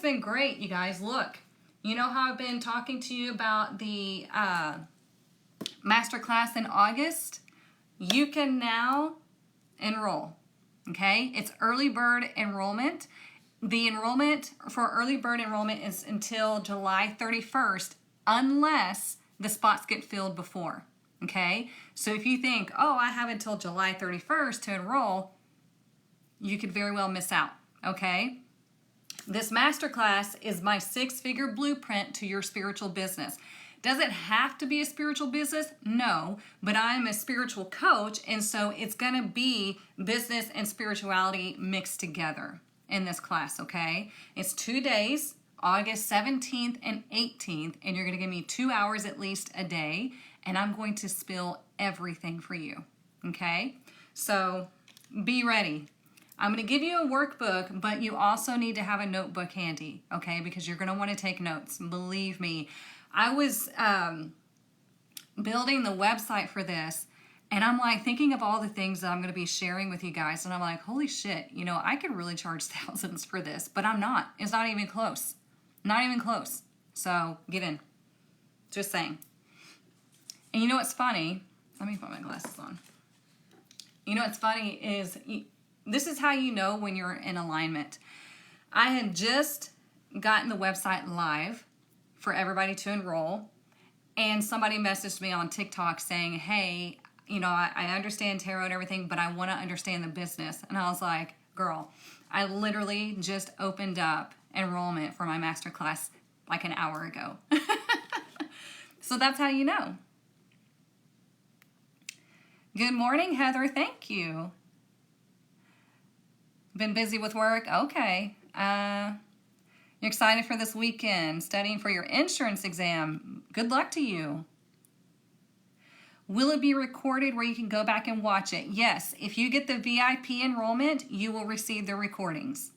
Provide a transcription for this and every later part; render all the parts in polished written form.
been great, you guys. Look, you know how I've been talking to you about the masterclass in August? You can now enroll, okay? It's early bird enrollment. The enrollment for early bird enrollment is until July 31st, unless the spots get filled before, okay? So if you think, oh, I have until July 31st to enroll, you could very well miss out, okay? This masterclass is my 6-figure blueprint to your spiritual business. Does it have to be a spiritual business? No, but I'm a spiritual coach, and so it's going to be business and spirituality mixed together in this class, okay? It's 2 days, August 17th and 18th, and you're going to give me 2 hours at least a day, and I'm going to spill everything for you, okay? So be ready. I'm going to give you a workbook, but you also need to have a notebook handy, okay? Because you're going to want to take notes. Believe me. I was building the website for this, and I'm like thinking of all the things that I'm going to be sharing with you guys, and I'm like, holy shit, you know, I could really charge thousands for this, but I'm not. It's not even close. Not even close. So get in. Just saying. And you know what's funny? Let me put my glasses on. You know what's funny is this is how you know when you're in alignment. I had just gotten the website live for everybody to enroll, and somebody messaged me on TikTok saying, hey, you know, I understand tarot and everything, but I want to understand the business. And I was like, girl, I literally just opened up enrollment for my masterclass like an hour ago. So that's how you know. Good morning, Heather. Thank you. Been busy with work? Okay. You're excited for this weekend, studying for your insurance exam. Good luck to you. Will it be recorded where you can go back and watch it? Yes. If you get the VIP enrollment, you will receive the recordings.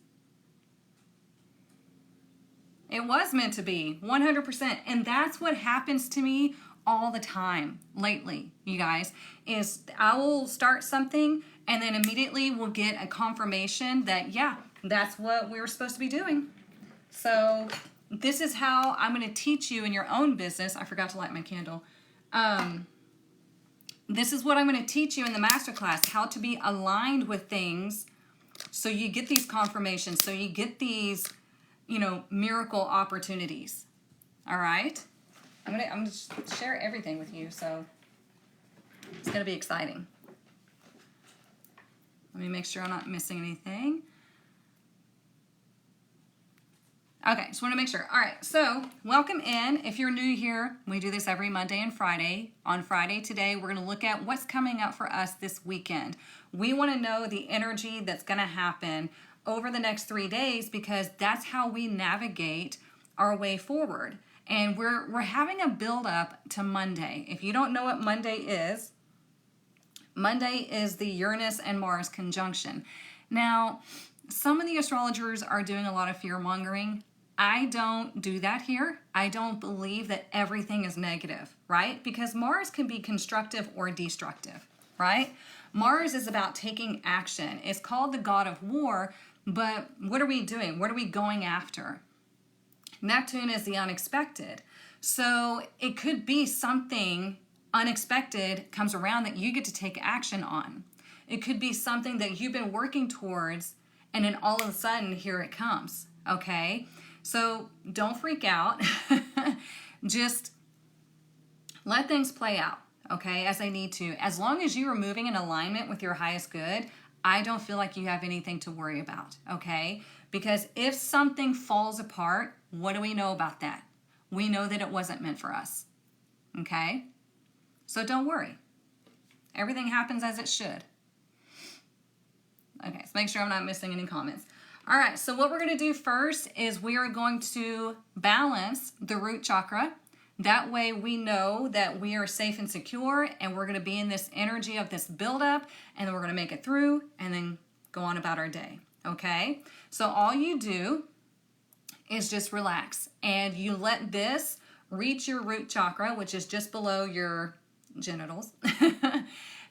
It was meant to be, 100%. And that's what happens to me all the time lately, you guys, is I will start something and then immediately we'll get a confirmation that, yeah, that's what we were supposed to be doing. So this is how I'm going to teach you in your own business. I forgot to light my candle. This is what I'm going to teach you in the masterclass, how to be aligned with things so you get these confirmations, so you get these, you know, miracle opportunities. All right? I'm gonna share everything with you, so it's going to be exciting. Let me make sure I'm not missing anything. Okay, just want to make sure. All right, so welcome in. If you're new here, we do this every Monday and Friday. On Friday today, we're going to look at what's coming up for us this weekend. We want to know the energy that's going to happen over the next 3 days because that's how we navigate our way forward. And we're having a build up to Monday. If you don't know what Monday is the Uranus and Mars conjunction. Now, some of the astrologers are doing a lot of fear mongering. I don't do that here. I don't believe that everything is negative, right? Because Mars can be constructive or destructive, right? Mars is about taking action. It's called the god of war, but what are we doing? What are we going after? Neptune is the unexpected. So it could be something unexpected comes around that you get to take action on. It could be something that you've been working towards and then all of a sudden here it comes, okay? So don't freak out. Just let things play out, okay, as they need to. As long as you are moving in alignment with your highest good, I don't feel like you have anything to worry about, okay? Because if something falls apart, what do we know about that? We know that it wasn't meant for us, okay? So don't worry. Everything happens as it should. Okay, so make sure I'm not missing any comments. All right, so what we're going to do first is we are going to balance the root chakra. That way we know that we are safe and secure, and we're going to be in this energy of this buildup, and then we're going to make it through and then go on about our day, okay? So all you do is just relax, and you let this reach your root chakra, which is just below your genitals,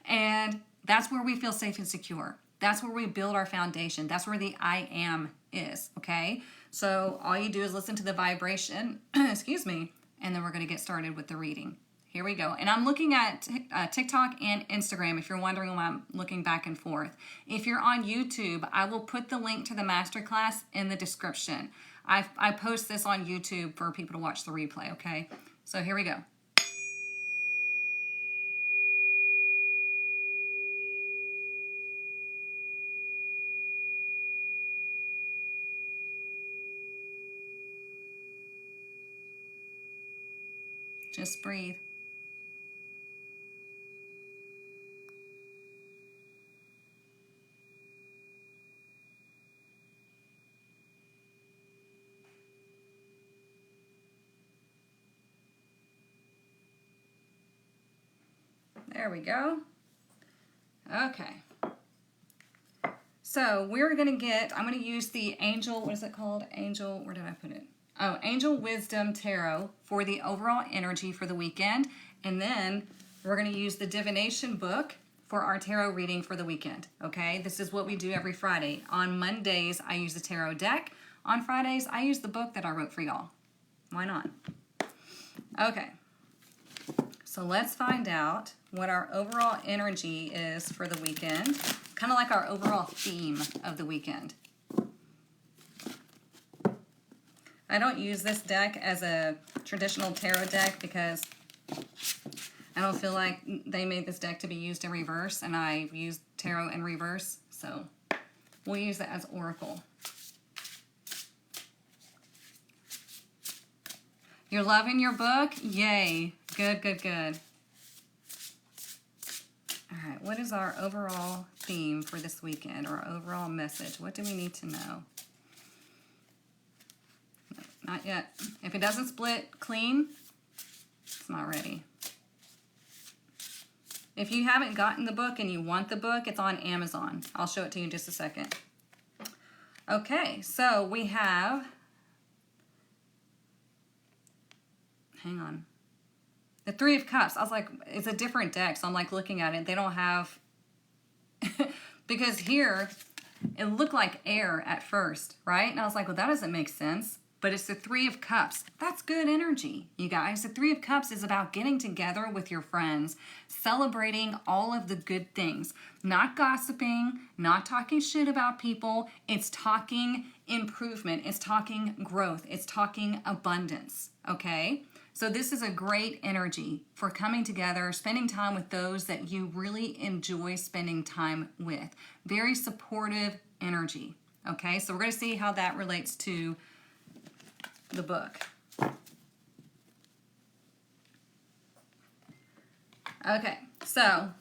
and that's where we feel safe and secure. That's where we build our foundation. That's where the I am is, okay? So all you do is listen to the vibration, excuse me, and then we're going to get started with the reading. Here we go. And I'm looking at TikTok and Instagram if you're wondering why I'm looking back and forth. If you're on YouTube, I will put the link to the masterclass in the description. I post this on YouTube for people to watch the replay, okay? So here we go. Just breathe. There we go. Okay. So we're going to get, I'm going to use the Angel, what is it called? Angel, where did I put it? Oh, Angel Wisdom Tarot for the overall energy for the weekend. And then we're going to use the Divination book for our tarot reading for the weekend. Okay, this is what we do every Friday. On Mondays, I use the tarot deck. On Fridays, I use the book that I wrote for y'all. Why not? Okay. So let's find out what our overall energy is for the weekend. Kind of like our overall theme of the weekend. I don't use this deck as a traditional tarot deck because I don't feel like they made this deck to be used in reverse, and I've used tarot in reverse, so we'll use that as Oracle. You're loving your book? Yay. Good, good, good. All right, what is our overall theme for this weekend, or overall message? What do we need to know? No, not yet. If it doesn't split clean, it's not ready. If you haven't gotten the book and you want the book, it's on Amazon. I'll show it to you in just a second. Okay, so we have, hang on. The Three of Cups. I was like, it's a different deck, so I'm like looking at it. They don't have, because here, it looked like air at first, right? And I was like, well, that doesn't make sense. But it's the Three of Cups. That's good energy, you guys. The Three of Cups is about getting together with your friends, celebrating all of the good things, not gossiping, not talking shit about people. It's talking improvement. It's talking growth. It's talking abundance, okay? So this is a great energy for coming together, spending time with those that you really enjoy spending time with. Very supportive energy, okay? So we're going to see how that relates to the book. Okay, so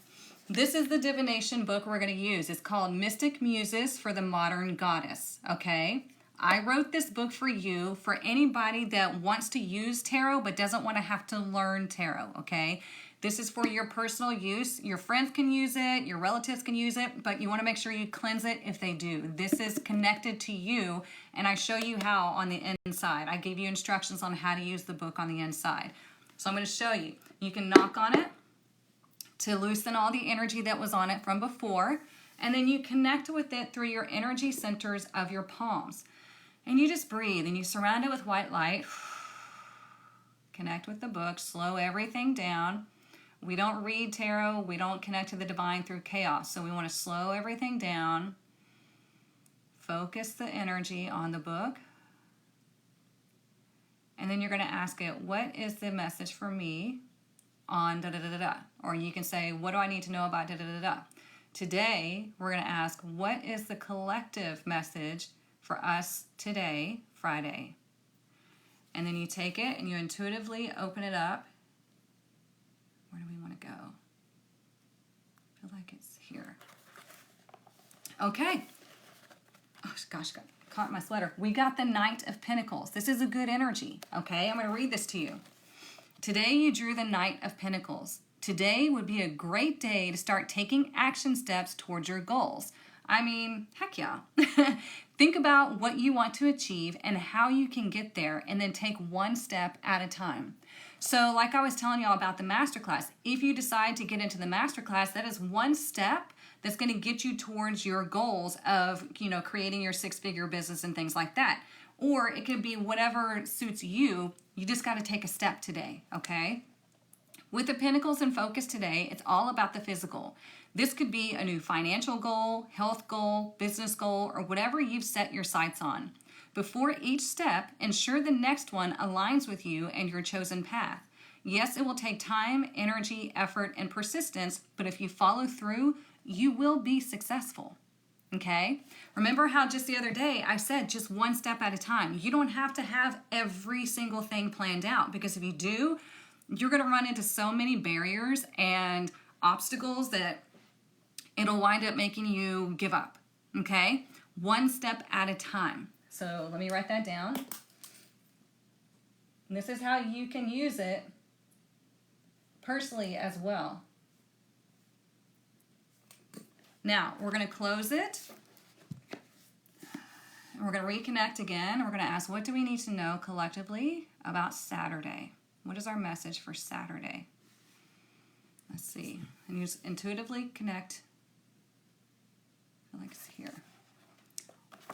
this is the divination book we're going to use. It's called Mystic Muses for the Modern Goddess, okay? I wrote this book for you, for anybody that wants to use tarot but doesn't want to have to learn tarot, okay? This is for your personal use. Your friends can use it, your relatives can use it, but you want to make sure you cleanse it if they do. This is connected to you, and I show you how on the inside. I gave you instructions on how to use the book on the inside. So I'm going to show you. You can knock on it to loosen all the energy that was on it from before, and then you connect with it through your energy centers of your palms. And you just breathe, and you surround it with white light. Connect with the book, slow everything down. We don't read tarot, we don't connect to the divine through chaos. So we want to slow everything down. Focus the energy on the book. And then you're going to ask it, what is the message for me on da-da-da-da-da? Or you can say, what do I need to know about da-da-da-da? Today, we're going to ask, what is the collective message for us today, Friday? And then you take it and you intuitively open it up. Where do we want to go? I feel like it's here. Okay. Oh, gosh, got caught in my sweater. We got the Knight of Pentacles. This is a good energy, okay? I'm going to read this to you. Today you drew the Knight of Pentacles. Today would be a great day to start taking action steps towards your goals. I mean, heck yeah. Think about what you want to achieve and how you can get there, and then take one step at a time. So like I was telling y'all about the masterclass, if you decide to get into the masterclass, that is one step that's going to get you towards your goals of, creating your six-figure business and things like that. or it could be whatever suits you. You just got to take a step today, okay? With the Pentacles in focus today, it's all about the physical. This could be a new financial goal, health goal, business goal, or whatever you've set your sights on. Before each step, ensure the next one aligns with you and your chosen path. Yes, it will take time, energy, effort, and persistence, but if you follow through, you will be successful. Okay? Remember how just the other day I said just one step at a time. You don't have to have every single thing planned out, because if you do, you're going to run into so many barriers and obstacles that it'll wind up making you give up. Okay? One step at a time. So let me write that down. And this is how you can use it personally as well. Now, we're going to close it. And we're going to reconnect again. We're going to ask, what do we need to know collectively about Saturday? What is our message for Saturday? Let's see. And you just intuitively connect. I feel like it's here.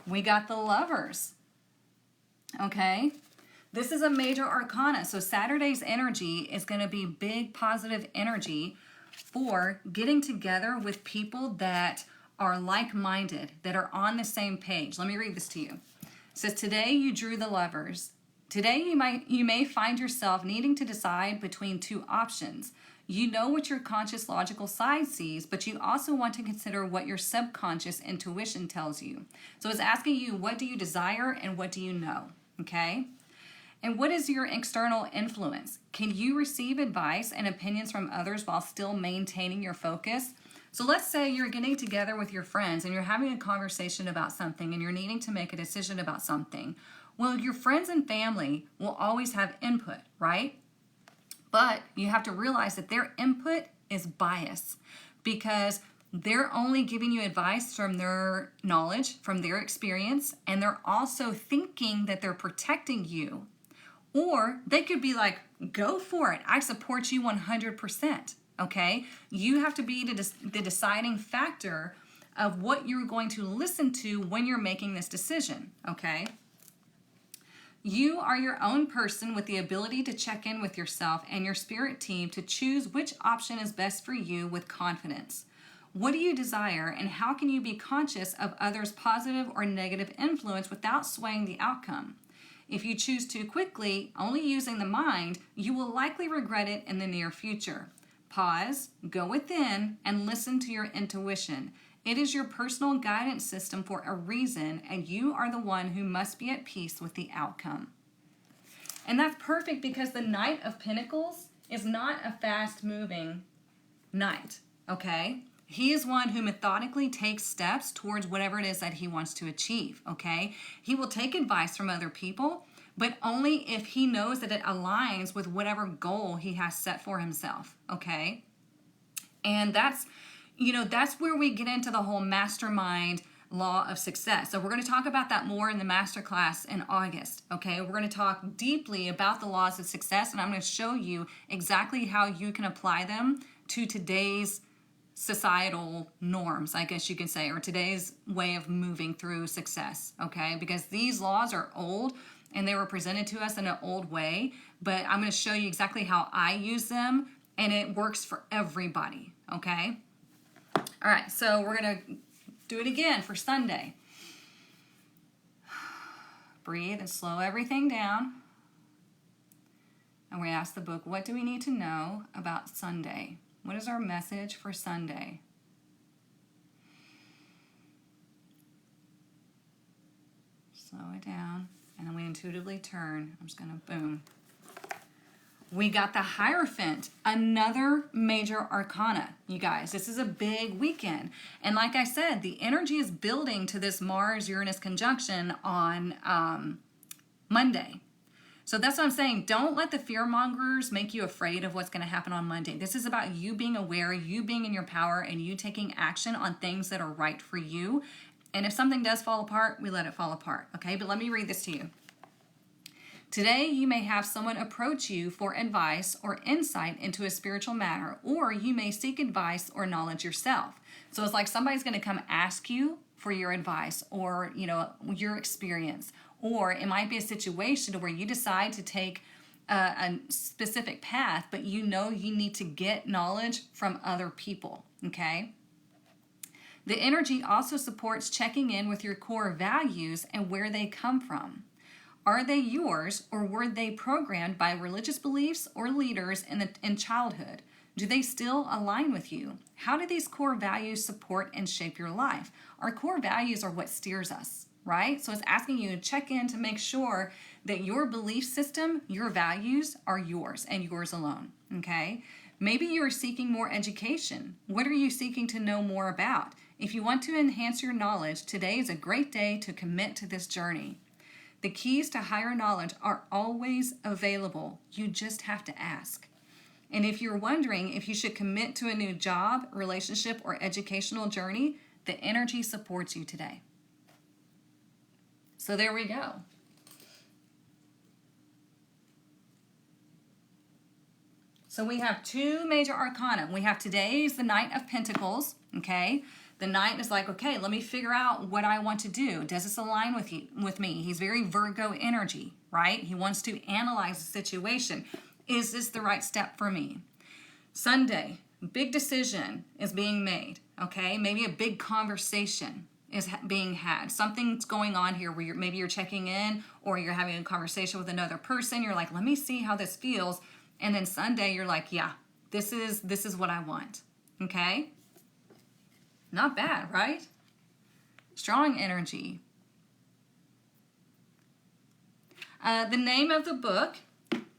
We got the Lovers. Okay? This is a major arcana. So Saturday's energy is going to be big positive energy for getting together with people that are like-minded, that are on the same page. Let me read this to you. It says, today you drew the Lovers. Today you may find yourself needing to decide between two options. You know what your conscious logical side sees, but you also want to consider what your subconscious intuition tells you. So it's asking you, what do you desire and what do you know? Okay? And what is your external influence? Can you receive advice and opinions from others while still maintaining your focus? So let's say you're getting together with your friends and you're having a conversation about something and you're needing to make a decision about something. Well, your friends and family will always have input, right? But you have to realize that their input is bias, because they're only giving you advice from their knowledge, from their experience, and they're also thinking that they're protecting you. Or they could be like, go for it. I support you 100%, okay? You have to be the deciding factor of what you're going to listen to when you're making this decision, okay? You are your own person with the ability to check in with yourself and your spirit team to choose which option is best for you with confidence. What do you desire, and how can you be conscious of others' positive or negative influence without swaying the outcome? If you choose too quickly, only using the mind, you will likely regret it in the near future. Pause, go within, and listen to your intuition. It is your personal guidance system for a reason, and you are the one who must be at peace with the outcome. And that's perfect, because the Knight of Pentacles is not a fast-moving knight, okay? He is one who methodically takes steps towards whatever it is that he wants to achieve, okay? He will take advice from other people, but only if he knows that it aligns with whatever goal he has set for himself, okay? And that's where we get into the whole mastermind law of success. So we're going to talk about that more in the masterclass in August, okay? We're going to talk deeply about the laws of success, and I'm going to show you exactly how you can apply them to today's societal norms, I guess you could say, or today's way of moving through success, okay? Because these laws are old and they were presented to us in an old way, but I'm going to show you exactly how I use them, and it works for everybody, okay? All right, so we're going to do it again for Sunday. Breathe and slow everything down. And we ask the book, what do we need to know about Sunday? What is our message for Sunday? Slow it down, and then we intuitively turn. I'm just going to boom. We got the Hierophant, another major arcana, you guys. This is a big weekend. And like I said, the energy is building to this Mars-Uranus conjunction on Monday. So that's what I'm saying. Don't let the fear-mongers make you afraid of what's going to happen on Monday. This is about you being aware, you being in your power, and you taking action on things that are right for you. And if something does fall apart, we let it fall apart, okay? But let me read this to you. Today, you may have someone approach you for advice or insight into a spiritual matter, or you may seek advice or knowledge yourself. So it's like somebody's going to come ask you for your advice or, your experience, Or it might be a situation where you decide to take a specific path, but you know you need to get knowledge from other people, okay? The energy also supports checking in with your core values and where they come from. Are they yours, or were they programmed by religious beliefs or leaders in childhood? Do they still align with you? How do these core values support and shape your life? Our core values are what steers us, right? So it's asking you to check in to make sure that your belief system, your values are yours and yours alone, okay? Maybe you are seeking more education. What are you seeking to know more about? If you want to enhance your knowledge, today is a great day to commit to this journey. The keys to higher knowledge are always available. You just have to ask. And if you're wondering if you should commit to a new job, relationship, or educational journey, the energy supports you today. So there we go. So we have two major arcana. We have today is the Knight of Pentacles, okay? The Knight is like, okay, let me figure out what I want to do. Does this align with me? He's very Virgo energy, right? He wants to analyze the situation. Is this the right step for me? Sunday, big decision is being made, okay? Maybe a big conversation is being had. Something's going on here where maybe you're checking in or you're having a conversation with another person. You're like, let me see how this feels. And then Sunday, you're like, yeah, this is what I want, okay? Not bad, right? Strong energy. The name of the book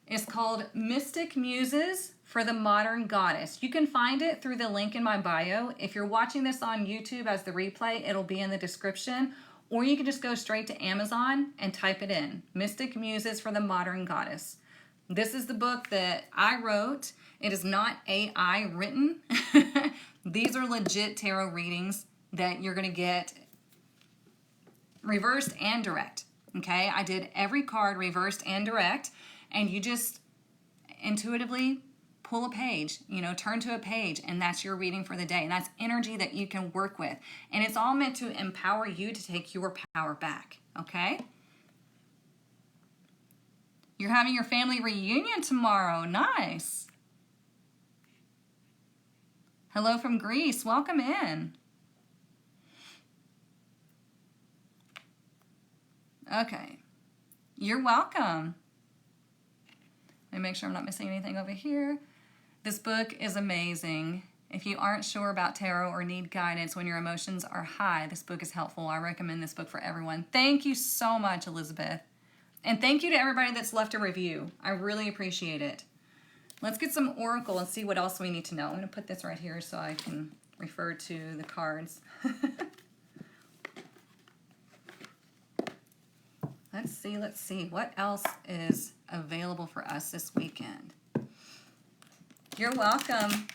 is called Mystic Muses for the Modern Goddess. You can find it through the link in my bio. If you're watching this on YouTube as the replay, it'll be in the description. Or you can just go straight to Amazon and type it in. Mystic Muses for the Modern Goddess. This is the book that I wrote. It is not AI written. These are legit tarot readings that you're going to get reversed and direct. Okay, I did every card reversed and direct, and you just intuitively pull a page, turn to a page, and that's your reading for the day. And that's energy that you can work with. And it's all meant to empower you to take your power back. Okay? You're having your family reunion tomorrow. Nice. Hello from Greece. Welcome in. Okay. You're welcome. Let me make sure I'm not missing anything over here. This book is amazing. If you aren't sure about tarot or need guidance when your emotions are high, this book is helpful. I recommend this book for everyone. Thank you so much, Elizabeth. And thank you to everybody that's left a review. I really appreciate it. Let's get some oracle and see what else we need to know. I'm going to put this right here so I can refer to the cards. Let's see. What else is available for us this weekend? You're welcome.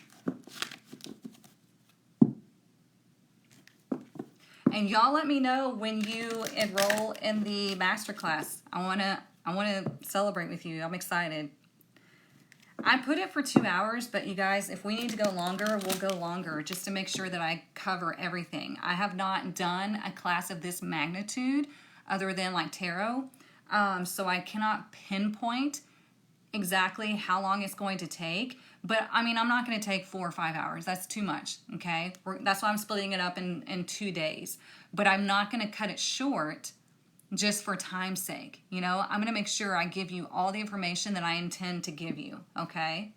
And y'all let me know when you enroll in the masterclass. I wanna celebrate with you. I'm excited. I put it for 2 hours, but you guys, if we need to go longer, we'll go longer just to make sure that I cover everything. I have not done a class of this magnitude other than like tarot, so I cannot pinpoint exactly how long it's going to take. But I mean, I'm not going to take 4 or 5 hours. That's too much, okay? That's why I'm splitting it up in 2 days. But I'm not going to cut it short just for time's sake. I'm going to make sure I give you all the information that I intend to give you, okay?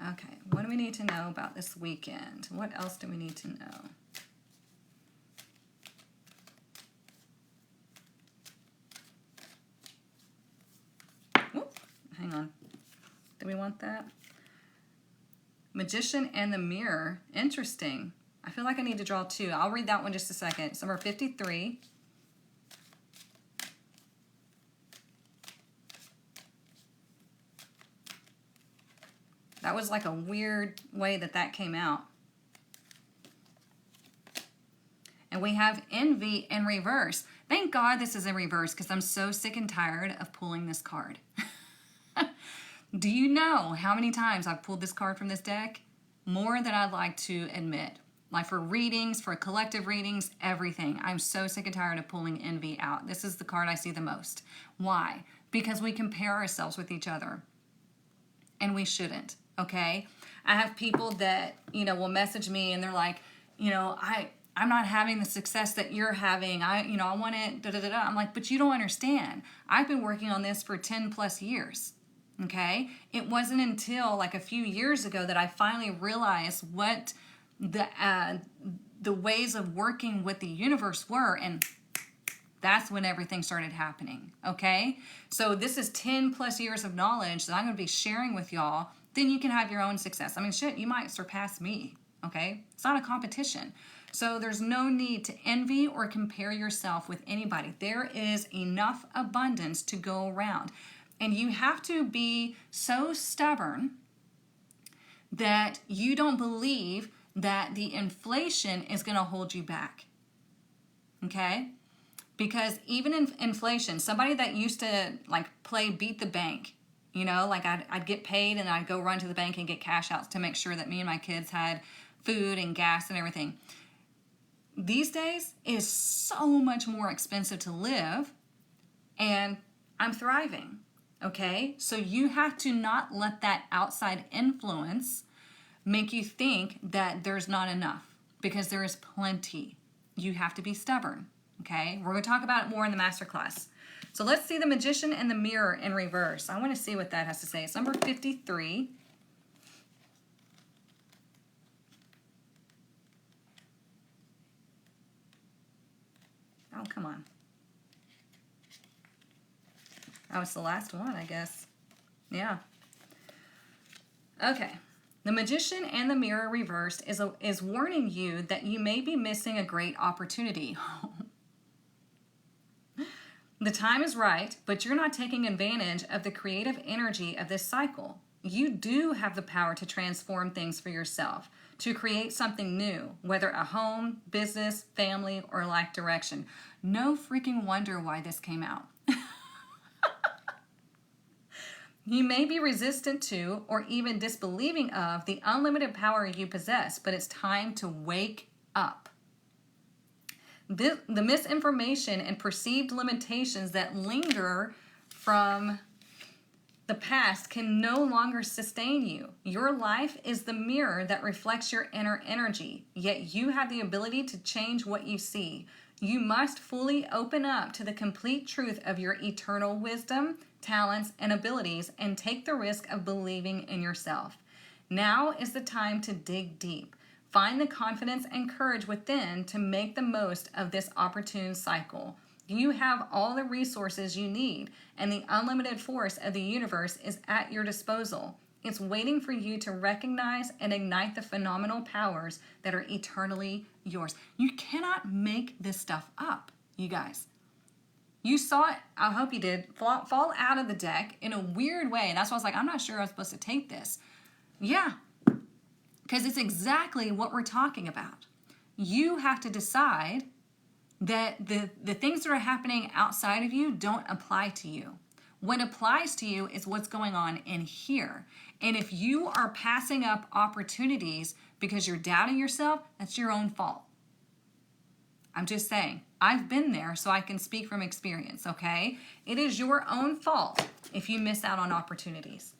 Okay, what do we need to know about this weekend? What else do we need to know? Oop, hang on. Do we want that? Magician and the Mirror. Interesting. I feel like I need to draw 2. I'll read that one just a second. It's number 53. That was like a weird way that came out. And we have Envy in reverse. Thank God this is in reverse because I'm so sick and tired of pulling this card. Do you know how many times I've pulled this card from this deck? More than I'd like to admit. like for readings, for collective readings, everything. I'm so sick and tired of pulling envy out. This is the card I see the most. Why? Because we compare ourselves with each other, and we shouldn't, okay? I have people that, will message me and they're like, I'm not having the success that you're having. I want it, da da da da. I'm like, but you don't understand. I've been working on this for 10 plus years. Okay? It wasn't until like a few years ago that I finally realized what the ways of working with the universe were, and that's when everything started happening. Okay? So this is 10 plus years of knowledge that I'm going to be sharing with y'all. Then you can have your own success. I mean, shit, you might surpass me. Okay? It's not a competition. So there's no need to envy or compare yourself with anybody. There is enough abundance to go around. And you have to be so stubborn that you don't believe that the inflation is going to hold you back. Okay? Because even in inflation, somebody that used to like play beat the bank, like I'd get paid and I'd go run to the bank and get cash outs to make sure that me and my kids had food and gas and everything. These days, it is so much more expensive to live, and I'm thriving. Okay, so you have to not let that outside influence make you think that there's not enough, because there is plenty. You have to be stubborn. Okay, we're going to talk about it more in the masterclass. So let's see the Magician and the Mirror in reverse. I want to see what that has to say. It's number 53. Oh, come on. Oh, it's the last one, I guess. Yeah. Okay. The Magician and the Mirror reversed is warning you that you may be missing a great opportunity. The time is right, but you're not taking advantage of the creative energy of this cycle. You do have the power to transform things for yourself, to create something new, whether a home, business, family, or life direction. No freaking wonder why this came out. You may be resistant to or even disbelieving of the unlimited power you possess, but it's time to wake up. The misinformation and perceived limitations that linger from the past can no longer sustain you. Your life is the mirror that reflects your inner energy, yet you have the ability to change what you see. You must fully open up to the complete truth of your eternal wisdom, talents, and abilities, and take the risk of believing in yourself. Now is the time to dig deep. Find the confidence and courage within to make the most of this opportune cycle. You have all the resources you need, and the unlimited force of the universe is at your disposal. It's waiting for you to recognize and ignite the phenomenal powers that are eternally yours. You cannot make this stuff up, you guys. You saw it, I hope you did, fall out of the deck in a weird way. That's why I was like, I'm not sure I'm supposed to take this. Yeah, because it's exactly what we're talking about. You have to decide that the things that are happening outside of you don't apply to you. What applies to you is what's going on in here. And if you are passing up opportunities because you're doubting yourself, that's your own fault. I'm just saying, I've been there, so I can speak from experience, okay? It is your own fault if you miss out on opportunities.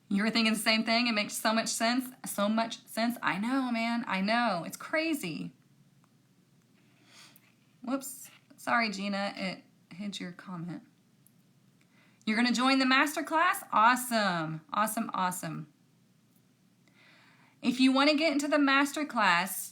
You're thinking the same thing? It makes so much sense. So much sense. I know, man. I know. It's crazy. Whoops. Sorry, Gina. It hid your comment. You're going to join the masterclass? Awesome. Awesome, awesome. If you want to get into the masterclass,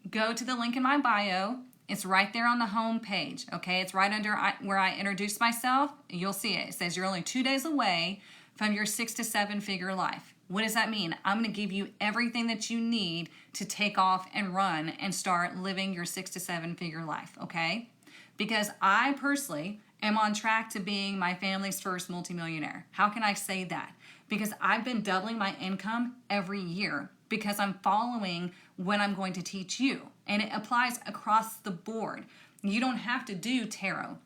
go to the link in my bio. It's right there on the home page, okay? It's right under where I introduce myself. You'll see it. It says you're only 2 days away from your 6 to 7 figure life. What does that mean? I'm going to give you everything that you need to take off and run and start living your 6 to 7 figure life, okay? Because I personally am on track to being my family's first multimillionaire. How can I say that? Because I've been doubling my income every year because I'm following what I'm going to teach you. And it applies across the board. You don't have to do tarot.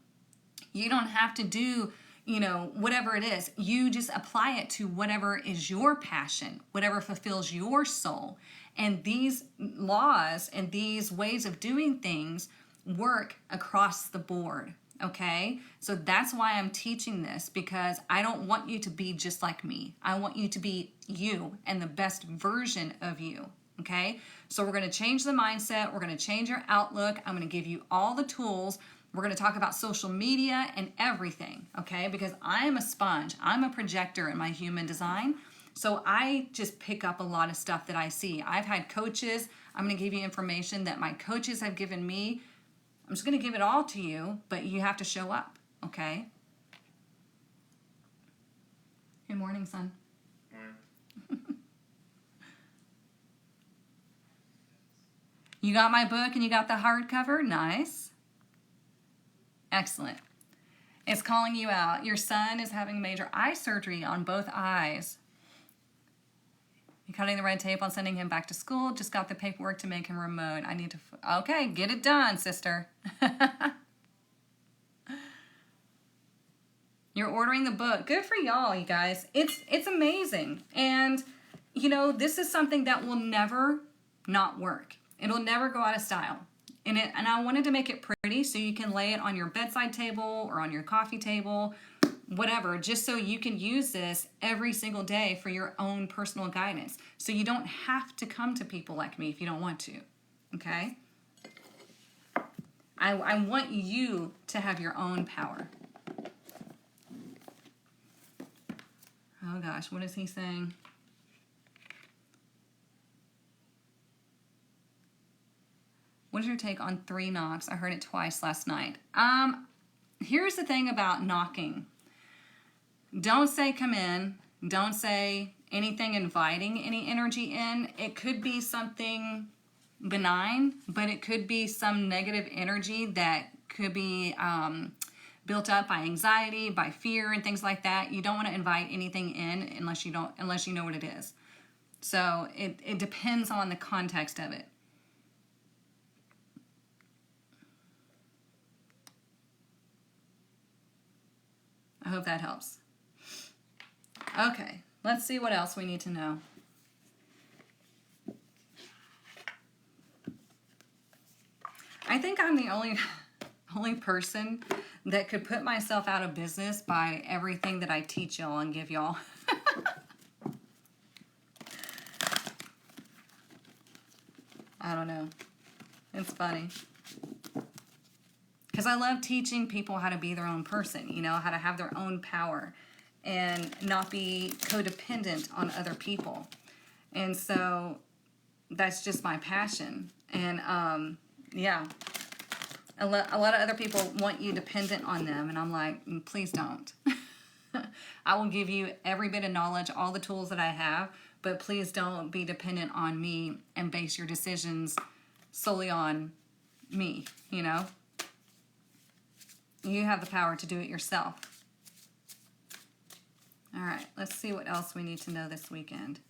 You don't have to do, whatever it is. You just apply it to whatever is your passion, whatever fulfills your soul. And these laws and these ways of doing things work across the board. Okay, so that's why I'm teaching this, because I don't want you to be just like me. I want you to be you and the best version of you. Okay, so we're going to change the mindset. We're going to change your outlook. I'm going to give you all the tools. We're going to talk about social media and everything. Okay, because I am a sponge. I'm a projector in my human design. So I just pick up a lot of stuff that I see. I've had coaches. I'm going to give you information that my coaches have given me. I'm just going to give it all to you, but you have to show up, okay? Good morning, son. You got my book and you got the hardcover? Nice. Excellent. It's calling you out. Your son is having major eye surgery on both eyes. You're cutting the red tape on sending him back to school. Just got the paperwork to make him remote. I need to... Okay, get it done, sister. You're ordering the book. Good for y'all, you guys. It's amazing. And, this is something that will never not work. It'll never go out of style. And I wanted to make it pretty so you can lay it on your bedside table or on your coffee table, whatever, just so you can use this every single day for your own personal guidance. So you don't have to come to people like me if you don't want to, okay? I want you to have your own power. Oh gosh, what is he saying? What is your take on 3 knocks? I heard it twice last night. Here's the thing about knocking. Don't say come in. Don't say anything inviting any energy in. It could be something benign, but it could be some negative energy that could be built up by anxiety, by fear, and things like that. You don't want to invite anything in unless you know what it is. So it depends on the context of it. I hope that helps. Okay, let's see what else we need to know. I think I'm the only person that could put myself out of business by everything that I teach y'all and give y'all. I don't know. It's funny. Because I love teaching people how to be their own person, how to have their own power and not be codependent on other people. And so that's just my passion. And yeah, a lot of other people want you dependent on them. And I'm like, please don't. I will give you every bit of knowledge, all the tools that I have, but please don't be dependent on me and base your decisions solely on me, You have the power to do it yourself. All right, let's see what else we need to know this weekend.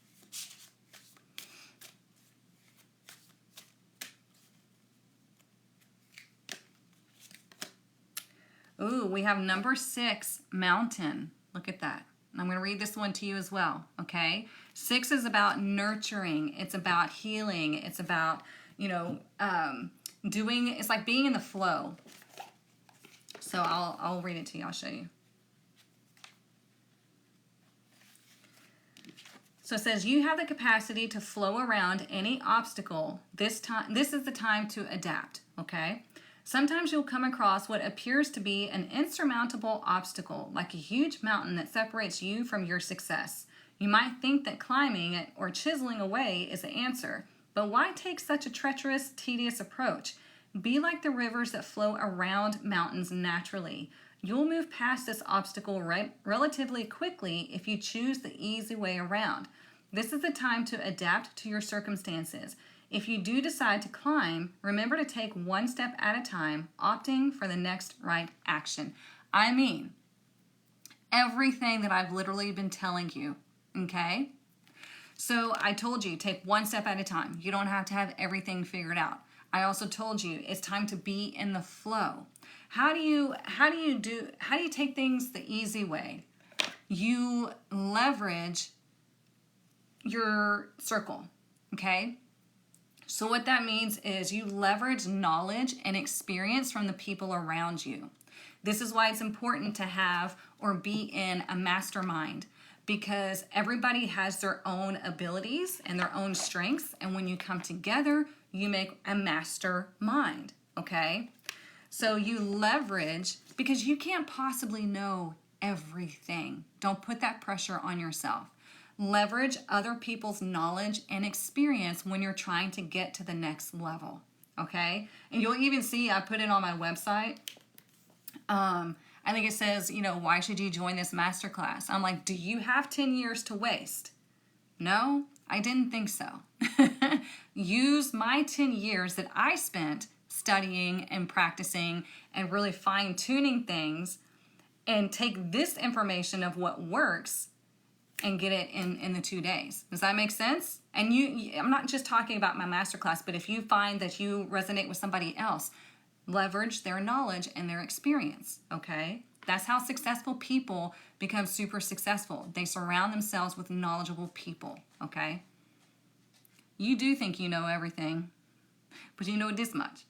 Ooh, we have number 6, mountain. Look at that. And I'm going to read this one to you as well, okay? 6 is about nurturing. It's about healing. It's about, it's like being in the flow. So I'll read it to you. I'll show you. So it says, you have the capacity to flow around any obstacle. This is the time to adapt, okay? Sometimes you'll come across what appears to be an insurmountable obstacle, like a huge mountain that separates you from your success. You might think that climbing it or chiseling away is the answer, but why take such a treacherous, tedious approach? Be like the rivers that flow around mountains naturally. You'll move past this obstacle relatively quickly if you choose the easy way around. This is the time to adapt to your circumstances. If you do decide to climb, remember to take one step at a time, opting for the next right action. I mean, everything that I've literally been telling you, okay? So I told you, take one step at a time. You don't have to have everything figured out. I also told you it's time to be in the flow. How do you take things the easy way? You leverage your circle, okay? So what that means is you leverage knowledge and experience from the people around you. This is why it's important to have or be in a mastermind, because everybody has their own abilities and their own strengths, and when you come together, you make a mastermind, okay? So you leverage, because you can't possibly know everything. Don't put that pressure on yourself. Leverage other people's knowledge and experience when you're trying to get to the next level, okay? And you'll even see, I put it on my website. I think it says, why should you join this masterclass? I'm like, do you have 10 years to waste? No, I didn't think so. Use my 10 years that I spent studying and practicing and really fine-tuning things, and take this information of what works and get it in the 2 days. Does that make sense? And I'm not just talking about my masterclass, but if you find that you resonate with somebody else, leverage their knowledge and their experience, okay? That's how successful people become super successful. They surround themselves with knowledgeable people, okay? You do think you know everything, but you know this much.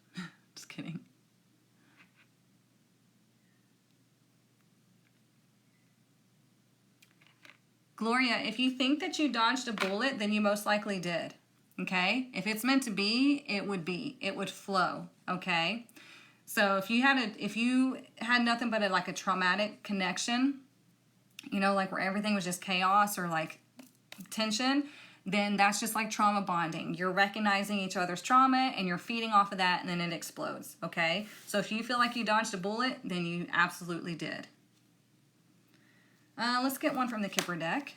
Just kidding. Gloria, if you think that you dodged a bullet, then you most likely did, okay? If it's meant to be, it would be. It would flow, okay? So if you had nothing but a traumatic connection, like where everything was just chaos or like tension, then that's just like trauma bonding. You're recognizing each other's trauma and you're feeding off of that, and then it explodes, okay? So if you feel like you dodged a bullet, then you absolutely did. Let's get one from the Kipper deck.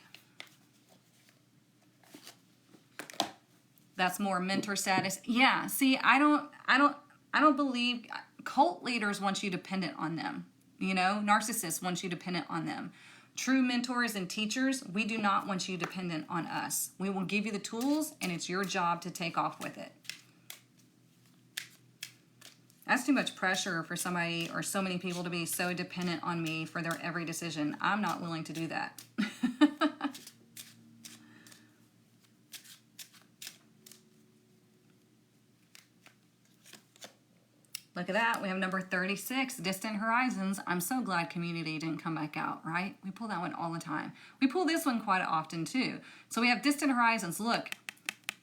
That's more mentor status. Yeah, see, I don't believe cult leaders want you dependent on them. Narcissists want you dependent on them. True mentors and teachers, we do not want you dependent on us. We will give you the tools, and it's your job to take off with it. That's too much pressure for somebody or so many people to be so dependent on me for their every decision. I'm not willing to do that. Look at that. We have number 36, Distant Horizons. I'm so glad Community didn't come back out, right? We pull that one all the time. We pull this one quite often too. So we have Distant Horizons. Look,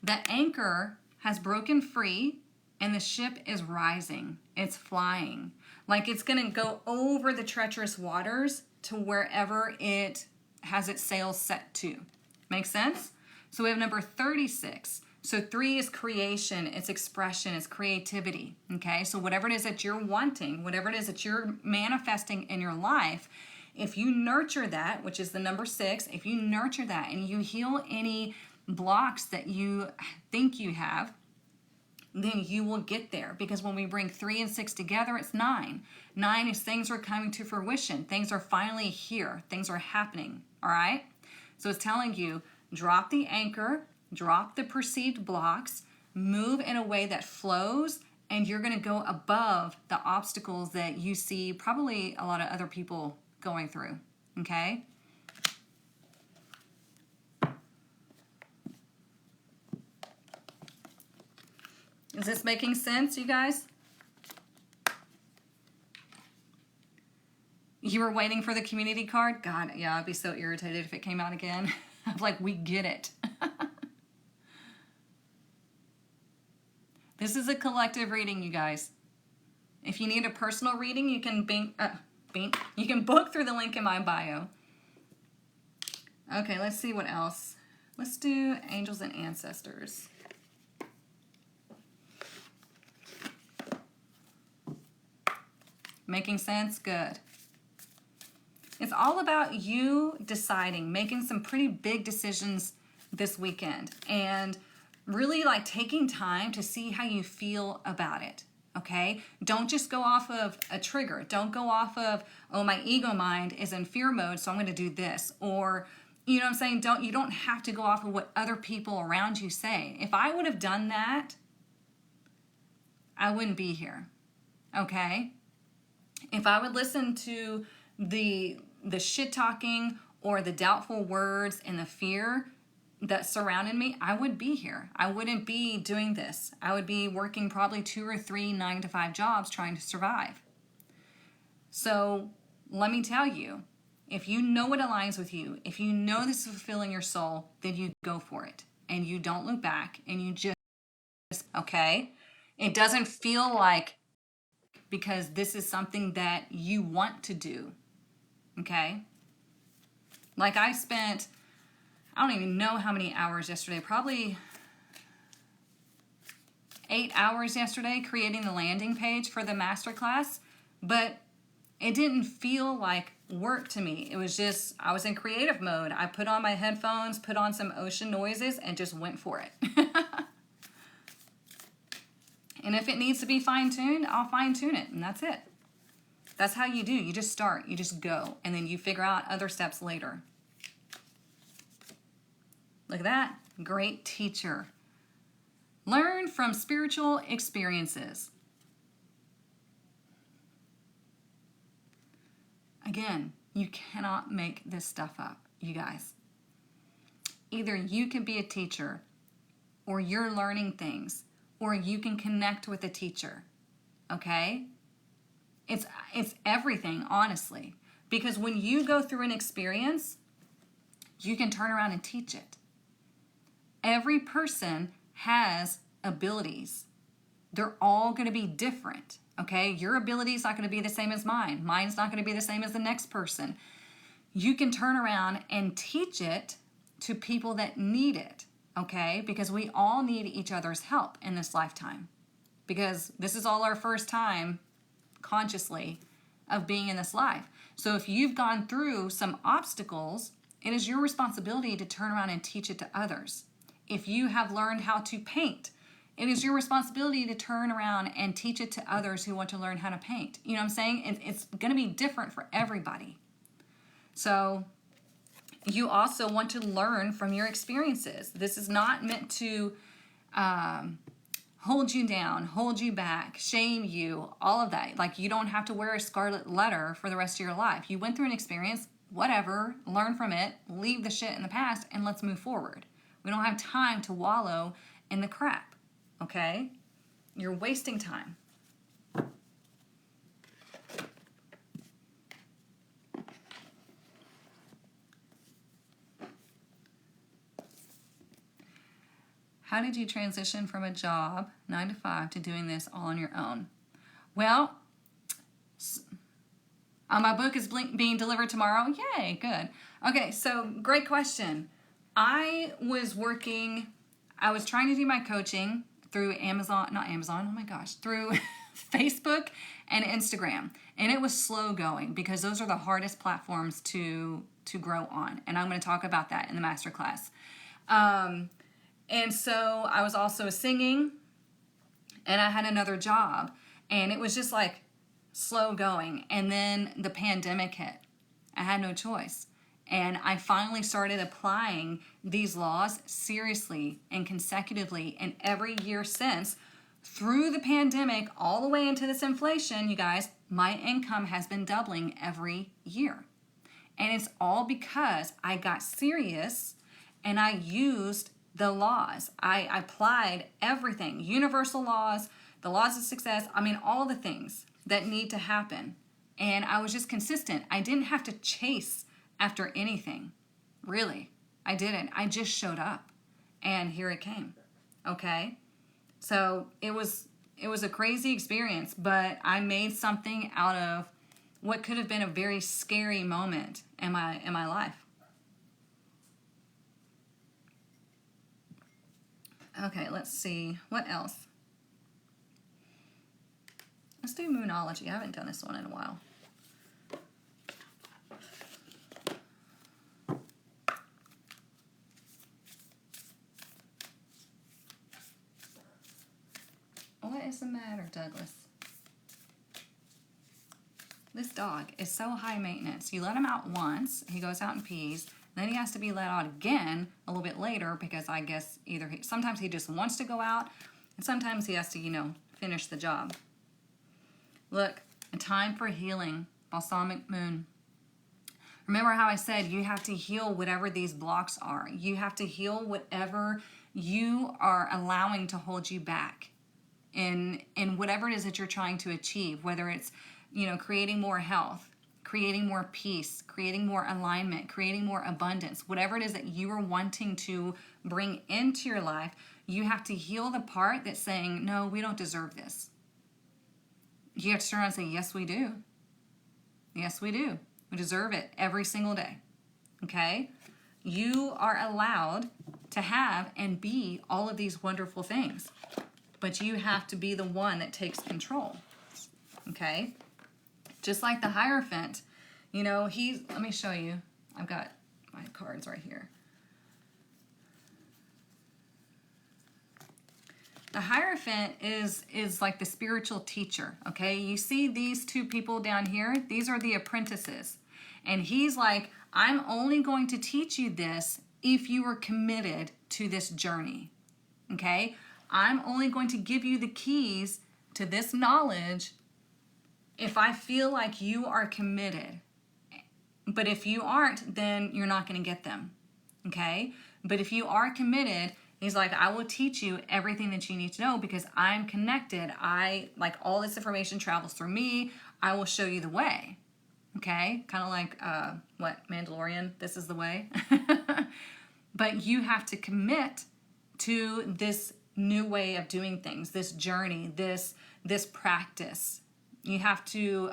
the anchor has broken free and the ship is rising. It's flying. Like it's going to go over the treacherous waters to wherever it has its sails set to. Make sense? So we have number 36. So 3 is creation, it's expression, it's creativity, okay? So whatever it is that you're wanting, whatever it is that you're manifesting in your life, if you nurture that, which is the number 6, if you nurture that and you heal any blocks that you think you have, then you will get there. Because when we bring 3 and 6 together, it's 9. 9 is things are coming to fruition. Things are finally here. Things are happening, all right? So it's telling you, drop the anchor, drop the perceived blocks, move in a way that flows, and you're going to go above the obstacles that you see probably a lot of other people going through, okay? Is this making sense, you guys? You were waiting for the community card? God, yeah, I'd be so irritated if it came out again. I'm like, we get it. This is a collective reading, you guys. If you need a personal reading, you can you can book through the link in my bio. Okay, let's see what else. Let's do angels and ancestors. Making sense? Good. It's all about you deciding, making some pretty big decisions this weekend, and really like taking time to see how you feel about it, okay? Don't just go off of a trigger. Don't go off of, oh, my ego mind is in fear mode, so I'm going to do this. Or, you know what I'm saying? You don't have to go off of what other people around you say. If I would have done that, I wouldn't be here, okay? If I would listen to the shit talking or the doubtful words and the fear that surrounded me, I would be here. I wouldn't be doing this. I would be working probably 2 or 3 9-to-5 jobs trying to survive. So let me tell you, if you know what aligns with you, if you know this is fulfilling your soul, then you go for it. And you don't look back, and you just, okay? It doesn't feel like, because this is something that you want to do, okay? Like I spent, I don't even know how many hours yesterday, probably 8 hours yesterday creating the landing page for the masterclass, but it didn't feel like work to me. It was just, I was in creative mode. I put on my headphones, put on some ocean noises, and just went for it. And if it needs to be fine-tuned, I'll fine-tune it, and that's it. That's how you do. You just start. You just go, and then you figure out other steps later. Look at that. Great teacher. Learn from spiritual experiences. Again, you cannot make this stuff up, you guys. Either you can be a teacher, or you're learning things, or you can connect with a teacher, okay? It's everything, honestly. Because when you go through an experience, you can turn around and teach it. Every person has abilities. They're all going to be different, okay? Your ability is not going to be the same as mine. Mine's not going to be the same as the next person. You can turn around and teach it to people that need it, okay? Because we all need each other's help in this lifetime. Because this is all our first time consciously of being in this life. So if you've gone through some obstacles, it is your responsibility to turn around and teach it to others. If you have learned how to paint, it is your responsibility to turn around and teach it to others who want to learn how to paint. You know what I'm saying? It's going to be different for everybody. So you also want to learn from your experiences. This is not meant to hold you down, hold you back, shame you, all of that. Like, you don't have to wear a scarlet letter for the rest of your life. You went through an experience, whatever, learn from it, leave the shit in the past, and let's move forward. We don't have time to wallow in the crap, okay? You're wasting time. How did you transition from a job, 9 to 5, to doing this all on your own? Well, my book is being delivered tomorrow. Yay, good. Okay, so great question. I was trying to do my coaching through through Facebook and Instagram. And it was slow going because those are the hardest platforms to grow on. And I'm going to talk about that in the masterclass. And so I was also singing, and I had another job, and it was just like slow going. And then the pandemic hit. I had no choice. And I finally started applying these laws seriously and consecutively. And every year since, through the pandemic, all the way into this inflation, you guys, my income has been doubling every year. And it's all because I got serious and I used the laws. I applied everything, universal laws, the laws of success, all the things that need to happen. And I was just consistent. I didn't have to chase after anything, really. I didn't. I just showed up, and here it came, okay? So it was a crazy experience, but I made something out of what could have been a very scary moment in my life. Okay, let's see. What else? Let's do Moonology. I haven't done this one in a while. What is the matter, Douglas? This dog is so high maintenance. You let him out once, he goes out and pees, then he has to be let out again a little bit later because I guess sometimes he just wants to go out, and sometimes he has to, finish the job. Look, A time for healing. Balsamic moon. Remember how I said you have to heal whatever these blocks are. You have to heal whatever you are allowing to hold you back in whatever it is that you're trying to achieve, whether it's, creating more health, creating more peace, creating more alignment, creating more abundance, whatever it is that you are wanting to bring into your life, you have to heal the part that's saying, no, we don't deserve this. You have to turn around and say, yes, we do. Yes, we do. We deserve it every single day. Okay? You are allowed to have and be all of these wonderful things, but you have to be the one that takes control. Okay? Just like the Hierophant, let me show you. I've got my cards right here. The Hierophant is like the spiritual teacher, okay? You see these two people down here? These are the apprentices. And he's like, I'm only going to teach you this if you are committed to this journey, okay? I'm only going to give you the keys to this knowledge if I feel like you are committed. But if you aren't, then you're not going to get them, okay? But if you are committed, he's like, I will teach you everything that you need to know because I'm connected. All this information travels through me. I will show you the way. Okay? Kind of like, Mandalorian, this is the way. But you have to commit to this new way of doing things, this journey, this practice. You have to,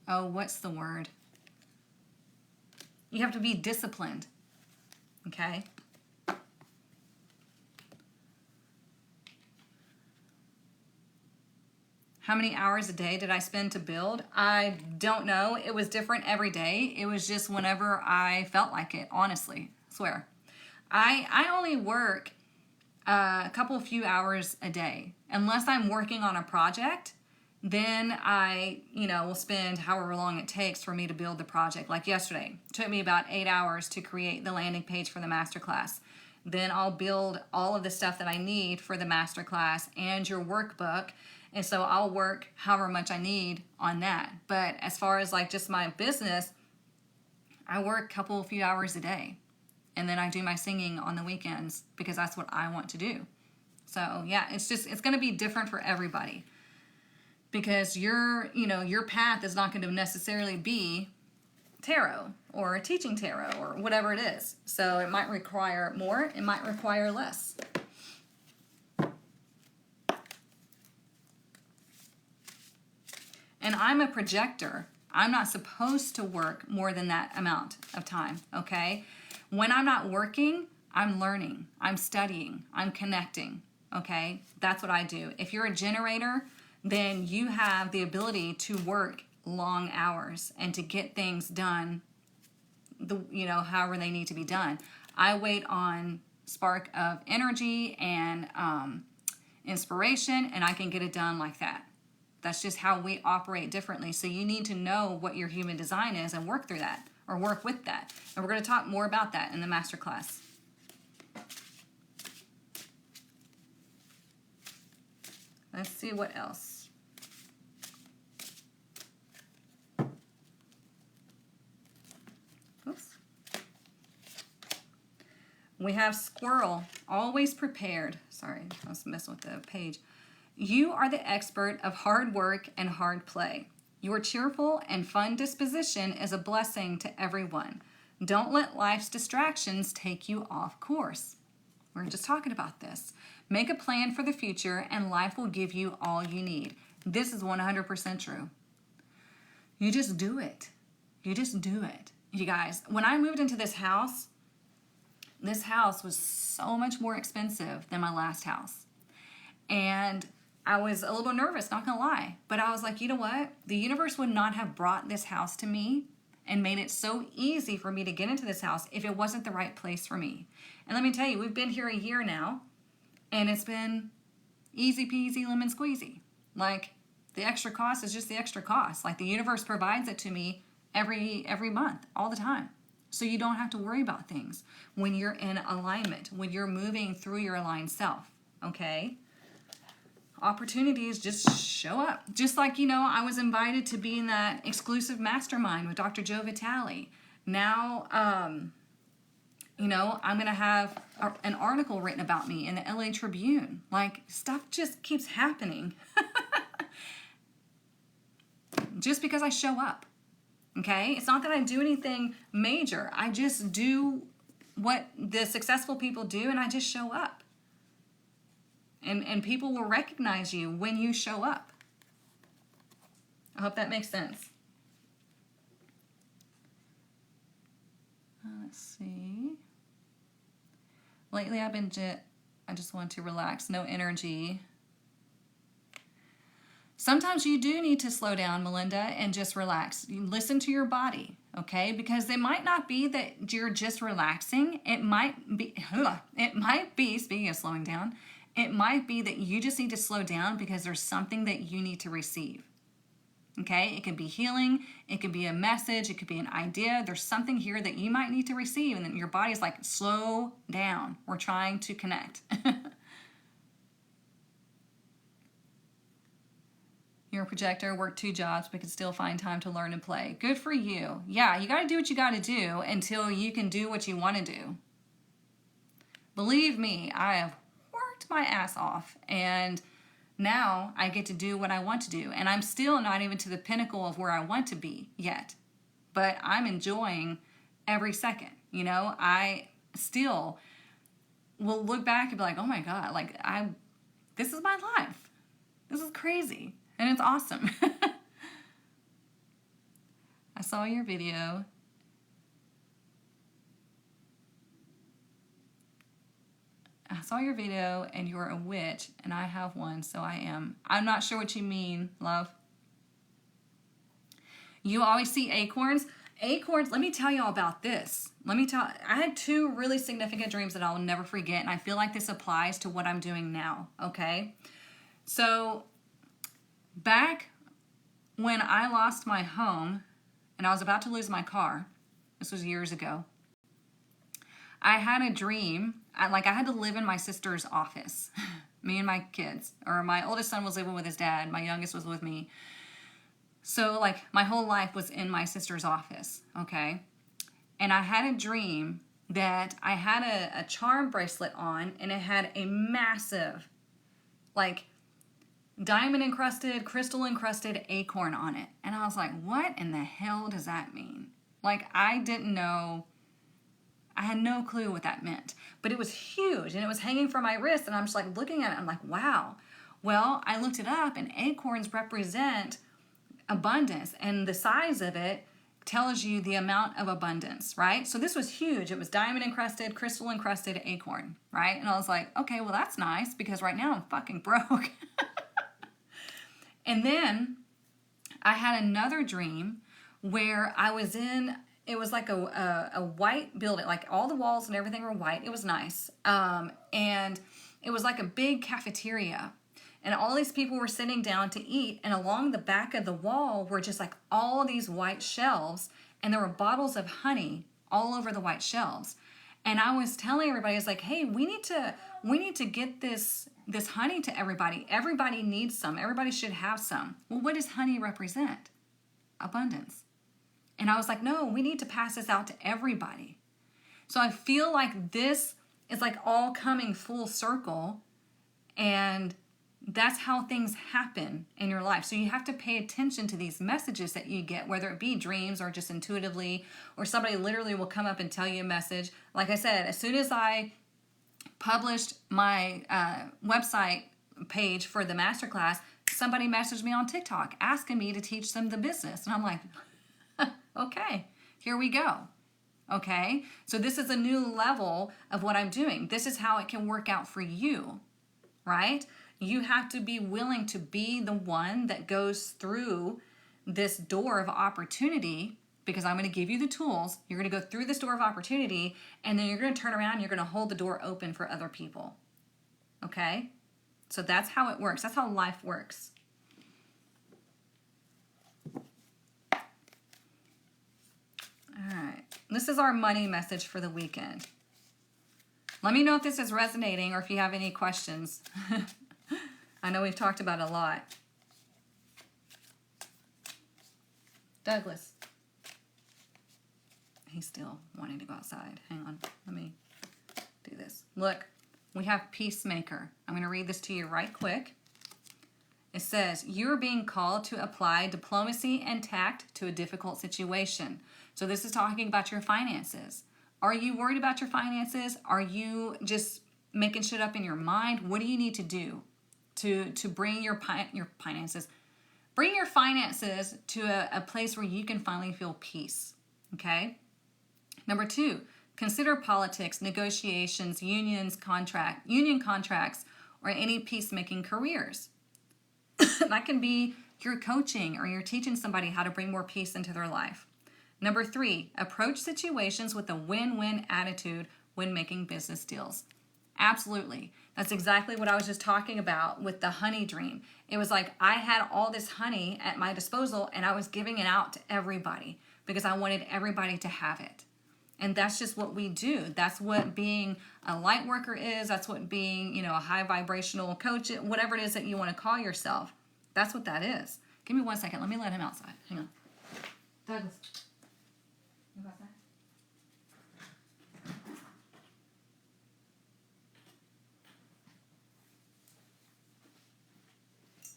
what's the word? You have to be disciplined. Okay? How many hours a day did I spend to build? I don't know. It was different every day. It was just whenever I felt like it, honestly. I swear. I only work a few hours a day. Unless I'm working on a project, then I, will spend however long it takes for me to build the project. Like yesterday, it took me about 8 hours to create the landing page for the masterclass. Then I'll build all of the stuff that I need for the masterclass and your workbook. And so I'll work however much I need on that. But as far as just my business, I work a few hours a day. And then I do my singing on the weekends because that's what I want to do. So yeah, it's going to be different for everybody. Because your path is not going to necessarily be tarot or teaching tarot or whatever it is. So it might require more, it might require less. And I'm a projector. I'm not supposed to work more than that amount of time, okay? When I'm not working, I'm learning, I'm studying, I'm connecting, okay? That's what I do. If you're a generator, then you have the ability to work long hours and to get things done, however they need to be done. I wait on spark of energy and inspiration, and I can get it done like that. That's just how we operate differently. So you need to know what your human design is and work through that or work with that. And we're going to talk more about that in the masterclass. Let's see what else. Oops. We have squirrel, always prepared. Sorry, I was messing with the page. You are the expert of hard work and hard play. Your cheerful and fun disposition is a blessing to everyone. Don't let life's distractions take you off course. We're just talking about this. Make a plan for the future and life will give you all you need. This is 100% true. You just do it. You just do it. You guys, when I moved into this house was so much more expensive than my last house. And I was a little nervous, not gonna lie. But I was like, you know what? The universe would not have brought this house to me and made it so easy for me to get into this house if it wasn't the right place for me. And let me tell you, we've been here a year now, and it's been easy peasy lemon squeezy. Like, the extra cost is just the extra cost. Like, the universe provides it to me every month, all the time. So you don't have to worry about things when you're in alignment, when you're moving through your aligned self, okay? opportunities just show up. Just like, you know, I was invited to be in that exclusive mastermind with Dr. Joe Vitale. Now, you know, I'm going to have an article written about me in the LA Tribune. Like, stuff just keeps happening. Just because I show up. Okay? It's not that I do anything major. I just do what the successful people do, and I just show up. And people will recognize you when you show up. I hope that makes sense. Let's see. Lately I just want to relax, no energy. Sometimes you do need to slow down, Melinda, and just relax. You listen to your body, okay? Because it might not be that you're just relaxing. It might be, speaking of slowing down, it might be that you just need to slow down because there's something that you need to receive. Okay? It could be healing. It could be a message. It could be an idea. There's something here that you might need to receive, and then your body's like, slow down. We're trying to connect. You're a projector, work 2 jobs, but can still find time to learn and play. Good for you. Yeah, you got to do what you got to do until you can do what you want to do. Believe me, I have worked my ass off, and now I get to do what I want to do. And I'm still not even to the pinnacle of where I want to be yet, but I'm enjoying every second. You know, I still will look back and be like, oh my God, like this is my life. This is crazy. And it's awesome. I saw your video. I saw your video and you're a witch and I have one, so I am. I'm not sure what you mean, love. You always see acorns. Acorns, let me tell y'all about this. I had 2 really significant dreams that I'll never forget, and I feel like this applies to what I'm doing now, okay? So, back when I lost my home and I was about to lose my car, this was years ago, I had a dream. I had to live in my sister's office, me and my kids. Or my oldest son was living with his dad. My youngest was with me. So, like, my whole life was in my sister's office, okay? And I had a dream that I had a charm bracelet on, and it had a massive, like, diamond encrusted, crystal encrusted acorn on it. And I was like, what in the hell does that mean? Like, I didn't know. I had no clue what that meant. But it was huge, and it was hanging from my wrist, and I'm just like looking at it. I'm like, wow. Well, I looked it up, and acorns represent abundance, and the size of it tells you the amount of abundance, right? So this was huge. It was diamond encrusted, crystal encrusted acorn, right? And I was like, okay, well, that's nice because right now I'm fucking broke. And then I had another dream where I was in, it was like a white building, like all the walls and everything were white. It was nice. And it was like a big cafeteria. And all these people were sitting down to eat. And along the back of the wall were just like all these white shelves. And there were bottles of honey all over the white shelves. And I was telling everybody, I was like, hey, we need to get this honey to everybody. Everybody needs some. Everybody should have some. Well, what does honey represent? Abundance. And I was like, no, we need to pass this out to everybody. So I feel like this is like all coming full circle, and that's how things happen in your life. So you have to pay attention to these messages that you get, whether it be dreams or just intuitively, or somebody literally will come up and tell you a message. Like I said, as soon as I published my website page for the masterclass, somebody messaged me on TikTok asking me to teach them the business. And I'm like, okay, here we go. Okay, so this is a new level of what I'm doing. This is how it can work out for you, right? You have to be willing to be the one that goes through this door of opportunity, because I'm going to give you the tools. You're going to go through this door of opportunity, and then you're going to turn around and you're going to hold the door open for other people. Okay? So that's how it works. That's how life works. All right. This is our money message for the weekend. Let me know if this is resonating or if you have any questions. I know we've talked about it a lot. Douglas. He's still wanting to go outside. Hang on. Let me do this. Look, we have peacemaker. I'm going to read this to you right quick. It says, you're being called to apply diplomacy and tact to a difficult situation. So this is talking about your finances. Are you worried about your finances? Are you just making shit up in your mind? What do you need to do to bring your finances? Bring your finances to a place where you can finally feel peace, okay? Number 2, consider politics, negotiations, union contracts, or any peacemaking careers. That can be you're coaching or you're teaching somebody how to bring more peace into their life. Number 3, approach situations with a win-win attitude when making business deals. Absolutely. That's exactly what I was just talking about with the honey dream. It was like I had all this honey at my disposal and I was giving it out to everybody because I wanted everybody to have it. And that's just what we do. That's what being a light worker is. That's what being, a high vibrational coach, whatever it is that you want to call yourself. That's what that is. Give me 1 second. Let me let him outside. Hang on. Douglas. You go outside?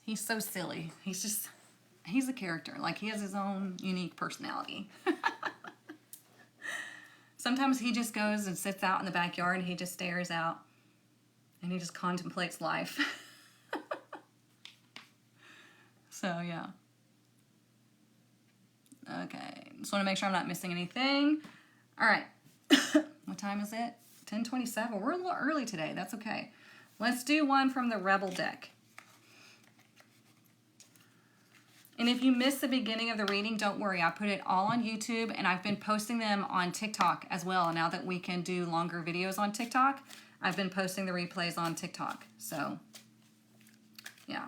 He's so silly. He's a character. Like, he has his own unique personality. Sometimes he just goes and sits out in the backyard and he just stares out and he just contemplates life. So, yeah. Okay. Just want to make sure I'm not missing anything. All right. What time is it? 10:27. We're a little early today. That's okay. Let's do one from the Rebel deck. And if you missed the beginning of the reading, don't worry. I put it all on YouTube, and I've been posting them on TikTok as well. Now that we can do longer videos on TikTok, I've been posting the replays on TikTok. So, yeah.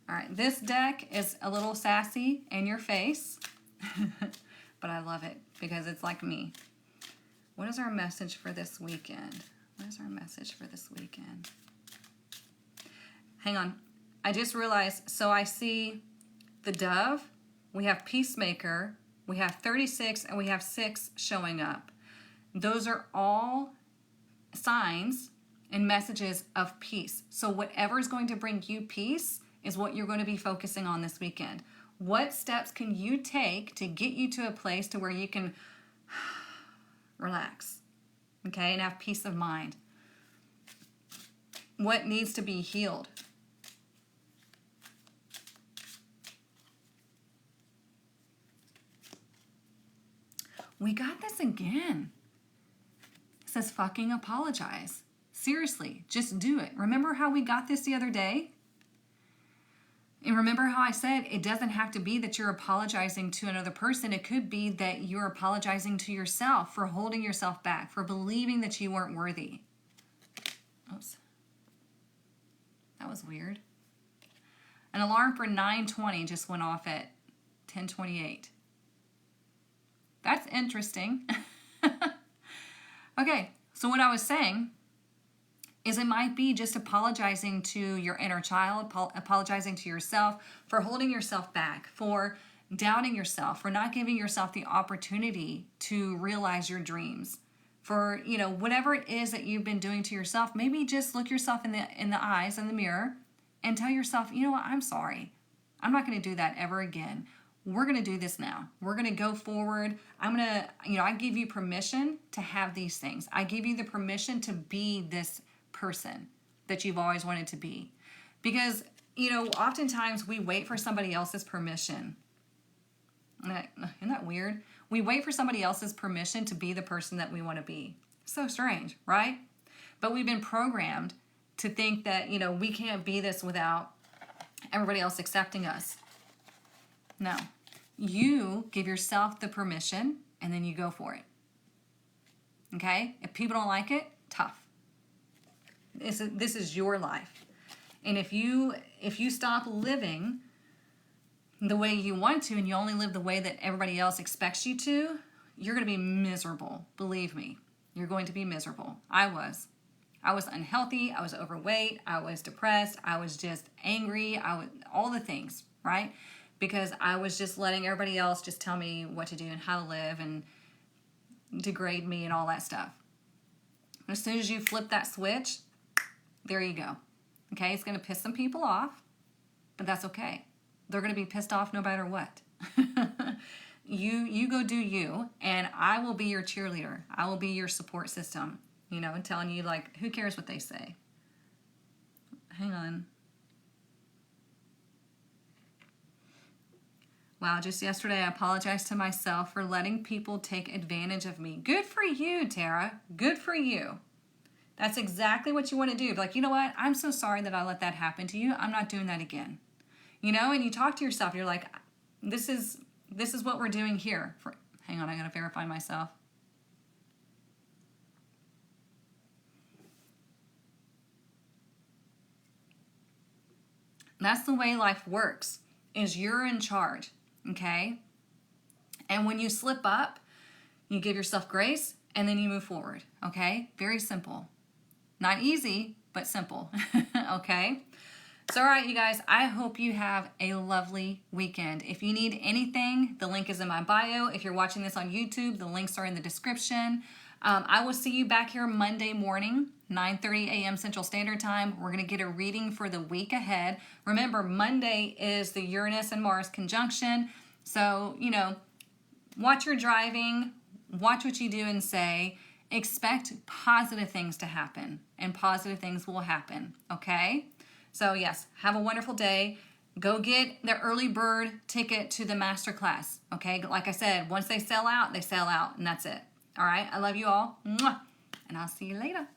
All right. This deck is a little sassy in your face, but I love it because it's like me. What is our message for this weekend? What is our message for this weekend? Hang on. I just realized, so I see the dove, we have peacemaker, we have 36, and we have 6 showing up. Those are all signs and messages of peace. So whatever is going to bring you peace is what you're going to be focusing on this weekend. What steps can you take to get you to a place to where you can relax, okay, and have peace of mind? What needs to be healed? We got this again. It says fucking apologize. Seriously, just do it. Remember how we got this the other day? And remember how I said it doesn't have to be that you're apologizing to another person. It could be that you're apologizing to yourself for holding yourself back, for believing that you weren't worthy. Oops. That was weird. An alarm for 9:20 just went off at 10:28. That's interesting. Okay, so what I was saying is it might be just apologizing to your inner child, apologizing to yourself for holding yourself back, for doubting yourself, for not giving yourself the opportunity to realize your dreams, for, whatever it is that you've been doing to yourself. Maybe just look yourself in the eyes, in the mirror, and tell yourself, you know what, I'm sorry. I'm not going to do that ever again. We're going to do this now. We're going to go forward. I give you permission to have these things. I give you the permission to be this person that you've always wanted to be. Because, oftentimes we wait for somebody else's permission. Isn't that weird? We wait for somebody else's permission to be the person that we want to be. So strange, right? But we've been programmed to think that, we can't be this without everybody else accepting us. No, you give yourself the permission and then you go for it. Okay? If people don't like it, tough. This is your life. And if you stop living the way you want to and you only live the way that everybody else expects you to, you're going to be miserable. Believe me, you're going to be miserable. I was. I was unhealthy, I was overweight, I was depressed, I was just angry, all the things, right? Because I was just letting everybody else just tell me what to do and how to live and degrade me and all that stuff. As soon as you flip that switch, there you go. Okay, it's going to piss some people off, but that's okay. They're going to be pissed off no matter what. You go do you, and I will be your cheerleader. I will be your support system, and telling you, like, who cares what they say? Hang on. Wow, just yesterday I apologized to myself for letting people take advantage of me. Good for you, Tara. Good for you. That's exactly what you want to do. Like, you know what? I'm so sorry that I let that happen to you. I'm not doing that again. And you talk to yourself. You're like, this is what we're doing here. Hang on, I got to verify myself. That's the way life works, is you're in charge, okay? And when you slip up, you give yourself grace, and then you move forward, okay? Very simple. Not easy, but simple, okay? So, all right, you guys, I hope you have a lovely weekend. If you need anything, the link is in my bio. If you're watching this on YouTube, the links are in the description. I will see you back here Monday morning, 9:30 a.m. Central Standard Time. We're going to get a reading for the week ahead. Remember, Monday is the Uranus and Mars conjunction. So, watch your driving, watch what you do and say. Expect positive things to happen, and positive things will happen, okay? So, yes, have a wonderful day. Go get the early bird ticket to the masterclass, okay? Like I said, once they sell out, and that's it. All right, I love you all, mwah, and I'll see you later.